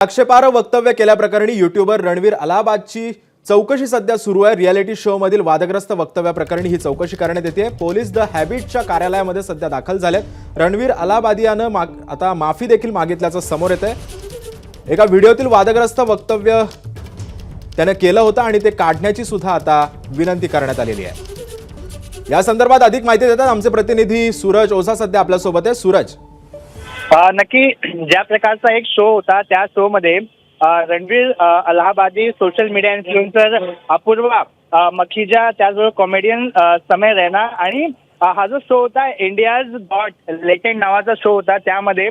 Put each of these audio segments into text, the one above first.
आक्षेपार्ह वक्तव्य केल्याप्रकरणी यूट्यूबर रणवीर अलाहाबादची चौकशी सध्या सुरू आहे. रियालिटी शो मधील वादग्रस्त वक्तव्याप्रकरणी ही चौकशी करण्यात येते. पोलीस द हॅबिटच्या कार्यालयामध्ये सध्या दाखल झालेत. रणवीर अलाहाबादियानं आता माफी देखील मागितल्याचं समोर येतंय. एका व्हिडिओतील वादग्रस्त वक्तव्य त्याने केलं होतं आणि ते काढण्याची सुद्धा आता विनंती करण्यात आलेली आहे. या संदर्भात अधिक माहिती देतात आमचे प्रतिनिधी सूरज ओझा सध्या आपल्या सोबत आहे. सूरज, नक्की ज्या प्रकारचा एक शो होता त्या शो मध्ये Ranveer Allahabadi, social media influencer Apoorva Makhija, त्याचबरोबर कॉमेडियन समय रैना आणि हा जो शो होता इंडियाज गॉट लेटेंड नावाचा शो होता, त्यामध्ये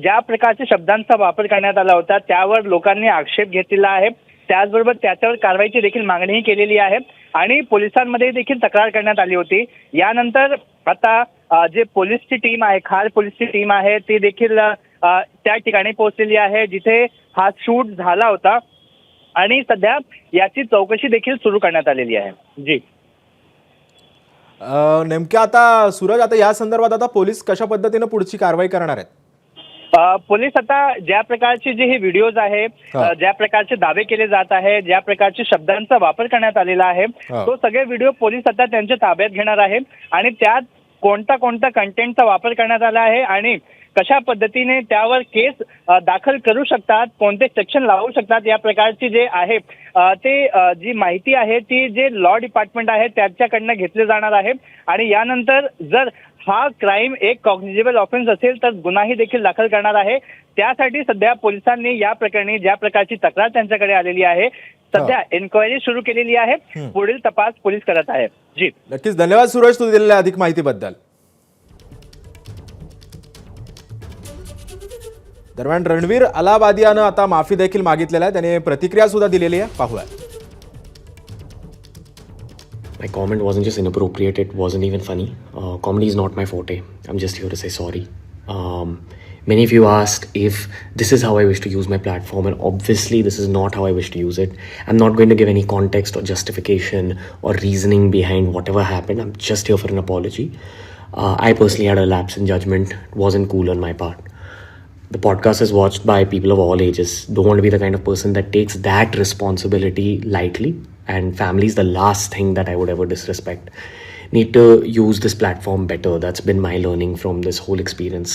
ज्या प्रकारच्या शब्दांचा वापर करण्यात आला होता त्यावर लोकांनी आक्षेप घेतलेला आहे. त्याचबरोबर त्याच्यावर कारवाईची देखील मागणीही केलेली आहे आणि पोलिसांमध्ये देखील तक्रार करण्यात आली होती. यानंतर आता जे पोलीसची टीम आहे, खार पोलीसची टीम आहे, ती देखील त्या ठिकाणी पोहोचलेली आहे जिथे हा शूट झाला होता आणि सध्या याची चौकशी देखील सुरू करण्यात आलेली आहे. जी नेमक्या आता सूरज, आता या संदर्भात आता पोलीस कशा पद्धतीने पुढची कारवाई करणार आहेत? पोलीस आता ज्या प्रकारचे जे हे व्हिडिओज आहे, ज्या प्रकारचे दावे केले जात आहे, ज्या प्रकारच्या शब्दांचा वापर करण्यात आलेला आहे, तो सगळे व्हिडिओ पोलीस आता त्यांच्या ताब्यात घेणार आहे आणि त्यात कोणता कंटेंटचा वापर करण्यात आला आहे आणि कशा पद्धतीने त्यावर केस दाखल करू शकतात, कोणते सेक्शन लावू शकतात, या प्रकारची जे आहे ते जी माहिती आहे ती जे लॉ डिपार्टमेंट आहे त्याच्याकडनं घेतले जाणार आहे आणि यानंतर जर हा क्राईम एक कॉग्निजेबल ऑफेन्स असेल तर गुन्हाही देखील दाखल करणार आहे. त्यासाठी सध्या पोलिसांनी या प्रकरणी ज्या प्रकारची तक्रार त्यांच्याकडे आलेली आहे सध्या एन्क्वायरी सुरू केलेली आहे. पुढील तपास पोलीस करत आहेत. जी नक्कीच, धन्यवाद सूरज तू दिलेल्या अधिक माहितीबद्दल. दरम्यान रणवीर अलाहाबादियानं आता माफी देखील मागितलेली आहे. त्याने प्रतिक्रिया सुद्धा दिलेली आहे, पाहूया. My comment wasn't just inappropriate, it wasn't even funny. Comedy is not my forte. I'm just here to say sorry. Many of you asked if this is how I wish to use my platform, and obviously this is not how I wish to use it. I'm not going to give any context or justification or reasoning behind whatever happened. I'm just here for an apology. I personally had a lapse in judgment. It wasn't cool on my part. The podcast is watched by people of all ages. Don't want to be the kind of person that takes that responsibility lightly. And family is the last thing that I would ever disrespect. Need to use this platform better. That's been my learning from this whole experience.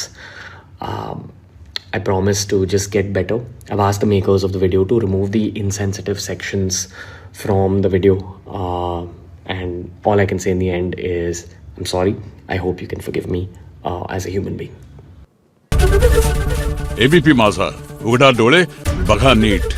I promise to just get better. I've asked the makers of the video to remove the insensitive sections from the video. And all I can say in the end is, I'm sorry. I hope you can forgive me as a human being. ABP माझा, उघडा डोळे बघा नीट.